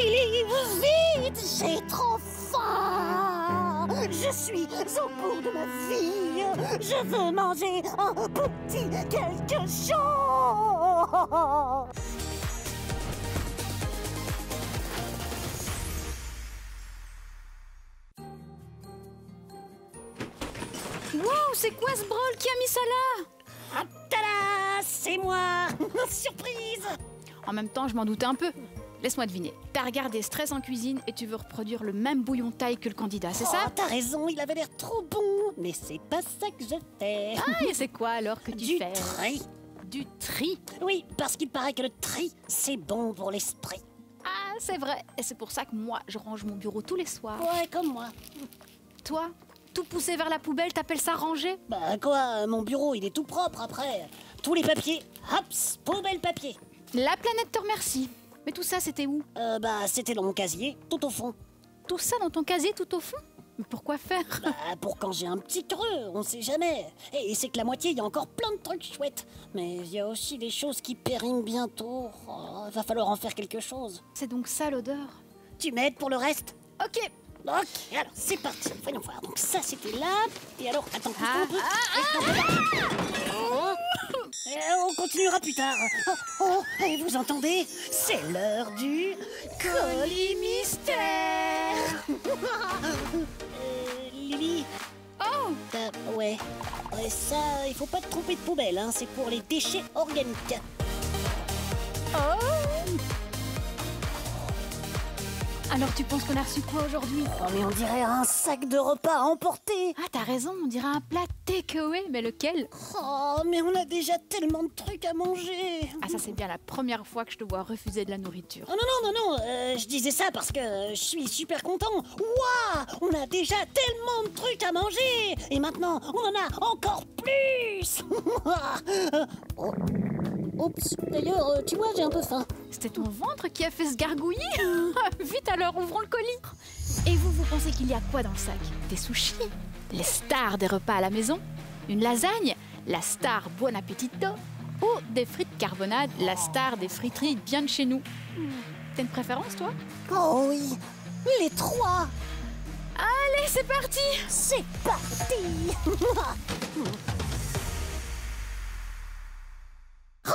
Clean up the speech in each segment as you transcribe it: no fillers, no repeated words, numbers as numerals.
Lily, vite, j'ai trop faim. Je suis au bout de ma vie. Je veux manger un petit quelque chose. Wow, c'est quoi ce brol? Qui a mis ça là? Ah, tada, c'est moi. Surprise. En même temps, je m'en doutais un peu. Laisse-moi deviner. T'as regardé Stress en cuisine et tu veux reproduire le même bouillon thaï que le candidat, c'est ça? T'as raison, il avait l'air trop bon. Mais c'est pas ça que je fais. Ah, et c'est quoi alors que tu Du fais? tri. Du tri? Oui, parce qu'il paraît que le tri, c'est bon pour l'esprit. Ah, c'est vrai. Et c'est pour ça que moi, je range mon bureau tous les soirs. Ouais, comme moi. Toi, tout poussé vers la poubelle, t'appelles ça ranger? Bah quoi, mon bureau, il est tout propre après. Tous les papiers, hops, poubelle papier. La planète te remercie. Mais tout ça, c'était où? Bah c'était dans mon casier, tout au fond. Tout ça dans ton casier tout au fond? Mais pourquoi faire? Bah pour quand j'ai un petit creux, on sait jamais. Et c'est que la moitié, il y a encore plein de trucs chouettes. Mais il y a aussi des choses qui périment bientôt. Oh, va falloir en faire quelque chose. C'est donc ça l'odeur? Tu m'aides pour le reste? Ok. Ok, alors c'est parti, voyons voir. Donc ça c'était là, et alors, attends, pousse-toi un peu. On continuera plus tard. Oh, et vous entendez? C'est l'heure du colis mystère. Lily. Oh! Ouais, ça, il faut pas te tromper de poubelle, hein, c'est pour les déchets organiques. Oh! Alors tu penses qu'on a reçu quoi aujourd'hui? Oh, mais on dirait un sac de repas à emporter. Ah, t'as raison, on dirait un plat takeaway, mais lequel? Oh, mais on a déjà tellement de trucs à manger. Ah, ça c'est bien la première fois que je te vois refuser de la nourriture. Oh non, je disais ça parce que je suis super content. Waouh, on a déjà tellement de trucs à manger. Et maintenant, on en a encore plus. Oh. Oups, d'ailleurs, tu vois, j'ai un peu faim. C'était ton ventre qui a fait se gargouiller? Vite alors, ouvrons le colis. Et vous pensez qu'il y a quoi dans le sac? Des sushis? Les stars des repas à la maison? Une lasagne? La star buon appetito? Ou des frites carbonade? La star des friteries bien de chez nous? T'as une préférence, toi? Oh oui, les trois. Allez, c'est parti! C'est parti.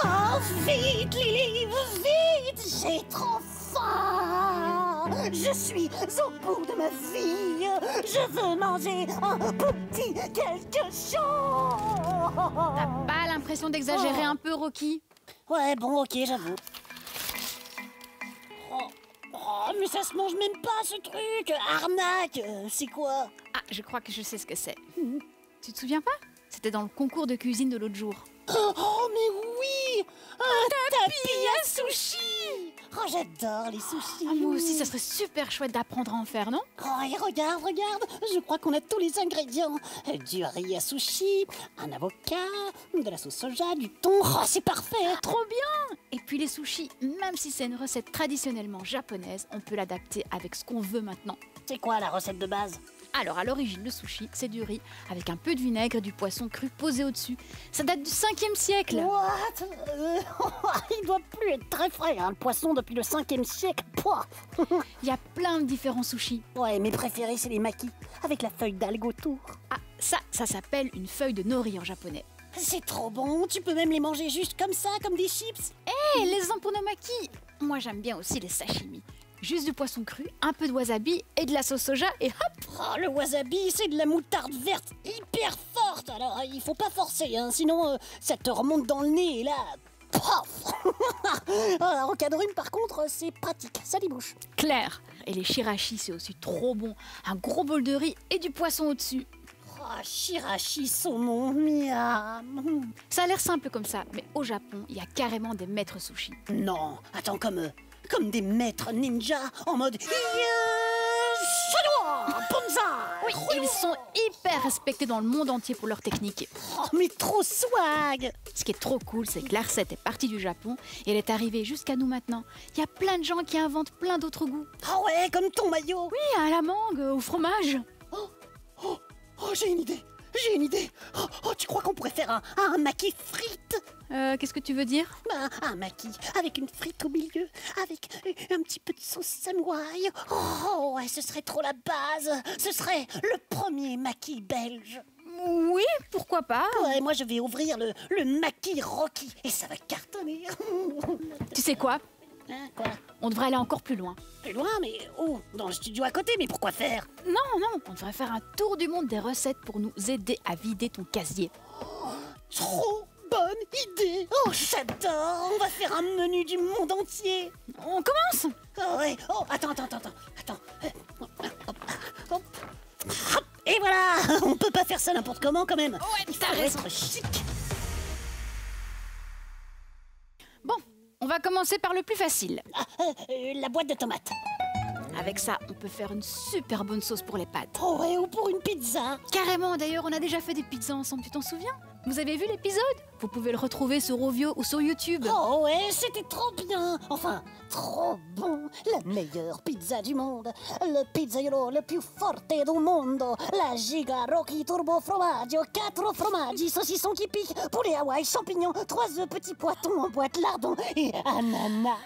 Oh, vite, Lily, vite, j'ai trop faim. Je suis au bout de ma vie. Je veux manger un petit quelque chose. T'as pas l'impression d'exagérer un peu, Rocky? Ouais, bon, ok, j'avoue. Oh, mais ça se mange même pas, ce truc. Arnaque, c'est quoi? Ah, je crois que je sais ce que c'est. Tu te souviens pas? C'était dans le concours de cuisine de l'autre jour. Oh, mais oui! Un tapis à sushi! Oh, j'adore les sushis! Ah, moi aussi, ça serait super chouette d'apprendre à en faire, non? Oh, et regarde, je crois qu'on a tous les ingrédients. Du riz à sushi, un avocat, de la sauce soja, du thon. Oh, c'est parfait! Trop bien! Et puis les sushis, même si c'est une recette traditionnellement japonaise, on peut l'adapter avec ce qu'on veut maintenant. C'est quoi la recette de base? Alors, à l'origine, le sushi, c'est du riz avec un peu de vinaigre et du poisson cru posé au-dessus. Ça date du 5e siècle. What? Il doit plus être très frais, hein, le poisson, depuis le 5e siècle. Pouah. Il y a plein de différents sushis. Ouais, mes préférés, c'est les makis, avec la feuille d'algue autour. Ah, ça s'appelle une feuille de nori en japonais. C'est trop bon, tu peux même les manger juste comme ça, comme des chips. Hé, les emponomaki! Moi, j'aime bien aussi les sashimi. Juste du poisson cru, un peu de wasabi et de la sauce soja et hop! Oh, le wasabi, c'est de la moutarde verte hyper forte. Alors, il faut pas forcer, hein, sinon ça te remonte dans le nez et là... Pof. Un encadrume, par contre, c'est pratique, ça débouche. Claire! Et les shirashi, c'est aussi trop bon. Un gros bol de riz et du poisson au-dessus. Oh, shirashi, saumon, miam. Ça a l'air simple comme ça, mais au Japon, il y a carrément des maîtres sushi. Non, attends, comme des maîtres ninja en mode... Oui, ils sont hyper respectés dans le monde entier pour leur technique. Oh, mais trop swag. Ce qui est trop cool, c'est que la recette est partie du Japon et elle est arrivée jusqu'à nous maintenant. Il y a plein de gens qui inventent plein d'autres goûts. Ah ouais, comme ton maillot. Oui, à la mangue, au fromage. Oh, j'ai une idée. j'ai une idée. Tu crois qu'on pourrait faire un maquis frites? Qu'est-ce que tu veux dire? Un maquis avec une frite au milieu, avec un petit peu de sauce samouraï. Oh, ouais, ce serait trop la base. Ce serait le premier maquis belge. Oui, pourquoi pas? Ouais, moi je vais ouvrir le maquis Rocky et ça va cartonner. Tu sais quoi? Hein, quoi? On devrait aller encore plus loin. Plus loin, mais où? Dans le studio à côté, mais pourquoi faire? Non, on devrait faire un tour du monde des recettes pour nous aider à vider ton casier. Trop bonne idée! Oh, j'adore! On va faire un menu du monde entier! On commence? Oh, ouais. Oh, attends. Hop. Et voilà! On peut pas faire ça n'importe comment quand même! Ouais, Il t'as faut raison. être chic! Bon, on va commencer par le plus facile. La boîte de tomates. Avec ça, on peut faire une super bonne sauce pour les pâtes. Oh ouais, ou pour une pizza. Carrément, d'ailleurs, on a déjà fait des pizzas ensemble, tu t'en souviens? Vous avez vu l'épisode? Vous pouvez le retrouver sur Ovio ou sur YouTube. Oh ouais, c'était trop bien. Enfin, trop bon. La meilleure pizza du monde. Le pizzaiolo le più forte du mondo. La Giga Rocky Turbo Formaggio. 4 formaggi, saucissons qui piquent, poulet Hawaï, champignons, 3 œufs petits poitons en boîte, lardons et ananas.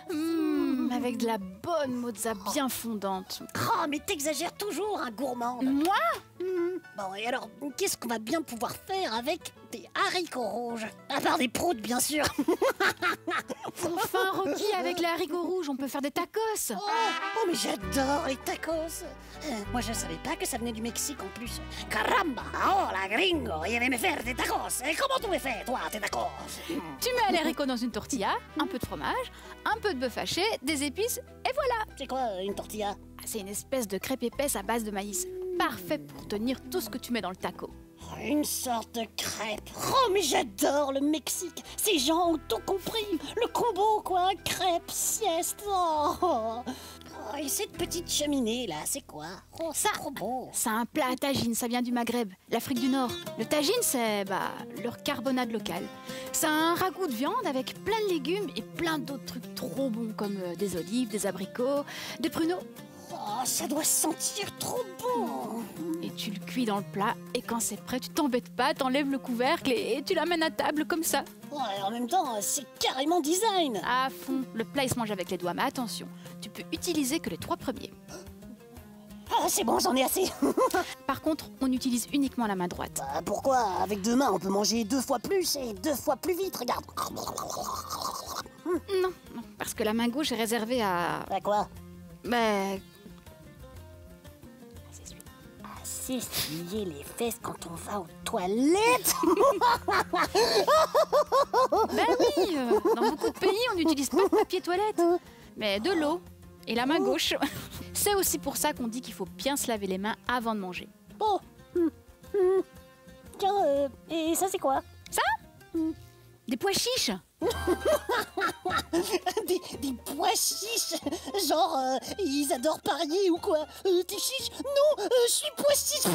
Avec de la bonne mozza bien fondante. Oh, mais t'exagères toujours, un gourmand. Moi? Bon, et alors, qu'est-ce qu'on va bien pouvoir faire avec des haricots rouges? À part des proutes, bien sûr. Enfin, Rocky, avec les haricots rouges, on peut faire des tacos. Oh, mais j'adore les tacos. Moi, je savais pas que ça venait du Mexique en plus. Caramba! Oh, la gringo! Il aimait me faire des tacos. Et comment tu les fais, toi, tes tacos? Tu mets les haricots dans une tortilla, un peu de fromage, un peu de bœuf haché, des épices, et voilà. C'est quoi, une tortilla? C'est une espèce de crêpe épaisse à base de maïs. Parfait pour tenir tout ce que tu mets dans le taco. Une sorte de crêpe. Oh, mais j'adore le Mexique. Ces gens ont tout compris. Le combo, quoi. Crêpe, sieste. Oh. Et cette petite cheminée, là, c'est quoi? Oh, c'est trop beau. C'est un plat à tagine, ça vient du Maghreb, l'Afrique du Nord. Le tagine, c'est leur carbonade locale. C'est un ragoût de viande avec plein de légumes et plein d'autres trucs trop bons comme des olives, des abricots, des pruneaux. Oh, ça doit sentir trop bon. Et tu le cuis dans le plat et quand c'est prêt, tu t'embêtes pas, t'enlèves le couvercle et tu l'amènes à table comme ça. Ouais, en même temps, c'est carrément design. À fond, le plat il se mange avec les doigts, mais attention, tu peux utiliser que les 3 premiers. Ah, c'est bon, j'en ai assez. Par contre, on utilise uniquement la main droite. Pourquoi? Avec 2 mains, on peut manger 2 fois plus et 2 fois plus vite, regarde. Non, parce que la main gauche est réservée à... À quoi? S'essuyer les fesses quand on va aux toilettes. Oui, dans beaucoup de pays, on n'utilise pas de papier toilette, mais de l'eau et la main gauche. C'est aussi pour ça qu'on dit qu'il faut bien se laver les mains avant de manger. Oh. Tiens, et ça c'est quoi? Ça? Des pois chiches. Des pois chiches. Genre, ils adorent parier ou quoi? T'es chiche? Non, je suis pois chiche.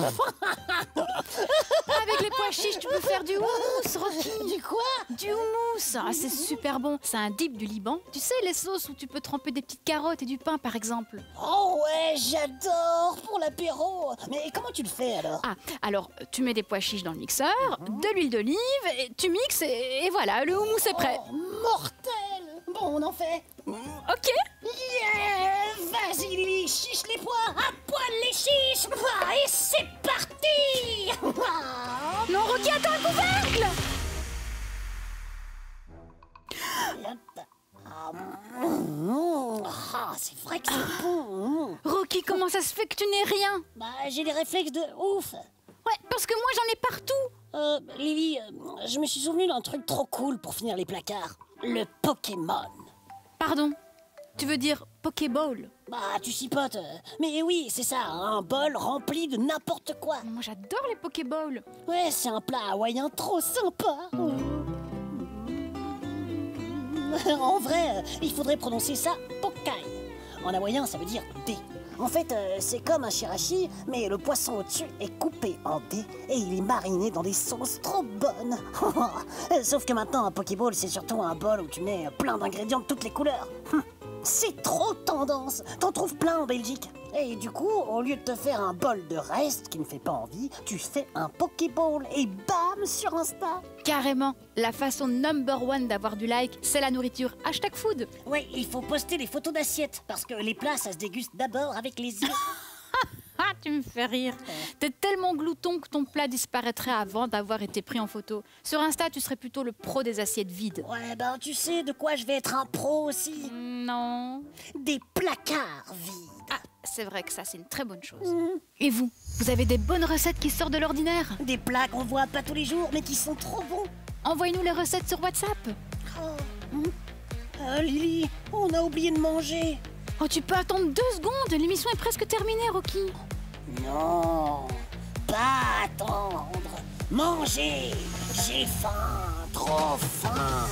Avec les pois chiches, tu peux faire du houmous, Rocky. Du quoi? Du houmous. Ah, c'est super bon. C'est un dip du Liban. Tu sais, les sauces où tu peux tremper des petites carottes et du pain, par exemple. Oh ouais, j'adore pour l'apéro. Mais comment tu le fais alors? Ah, alors, tu mets des pois chiches dans le mixeur, de l'huile d'olive, et tu mixes et voilà, le houmous est prêt. Oh, mortel. Bon, on en fait. Ok. Yeah. Vas-y Lily, chiche les pois, à poil les chiches. Et c'est parti. Non, Rocky, attends le couvercle. C'est vrai que c'est bon. Rocky, comment ça se fait que tu n'aies rien? J'ai des réflexes de ouf. Ouais, parce que moi j'en ai partout. Lily, je me suis souvenu d'un truc trop cool pour finir les placards. Le Pokémon. Pardon, tu veux dire Pokéball? Tu chipotes. Mais oui, c'est ça, un bol rempli de n'importe quoi. Moi j'adore les Pokéballs. Ouais, c'est un plat hawaïen trop sympa. En vrai, il faudrait prononcer ça Pokai. En hawaïen, ça veut dire dé. En fait, c'est comme un shirashi, mais le poisson au-dessus est coupé en dés et il est mariné dans des sauces trop bonnes. Sauf que maintenant, un Pokéball, c'est surtout un bol où tu mets plein d'ingrédients de toutes les couleurs. C'est trop tendance. T'en trouves plein en Belgique. Et du coup, au lieu de te faire un bol de reste qui ne fait pas envie, tu fais un Pokéball et bam sur Insta. Carrément, la façon #1 d'avoir du like, c'est la nourriture. #food. Ouais, il faut poster les photos d'assiettes parce que les plats, ça se déguste d'abord avec les yeux. Ah, tu me fais rire. T'es tellement glouton que ton plat disparaîtrait avant d'avoir été pris en photo. Sur Insta, tu serais plutôt le pro des assiettes vides. Ouais, ben tu sais de quoi je vais être un pro aussi. Non. Des placards vides. Ah, c'est vrai que ça, c'est une très bonne chose. Et vous avez des bonnes recettes qui sortent de l'ordinaire? Des plats qu'on voit pas tous les jours mais qui sont trop bons. Envoyez-nous les recettes sur WhatsApp. Lily, on a oublié de manger. Oh, tu peux attendre 2 secondes, l'émission est presque terminée, Rocky. Non, pas attendre. Manger, j'ai faim, trop faim.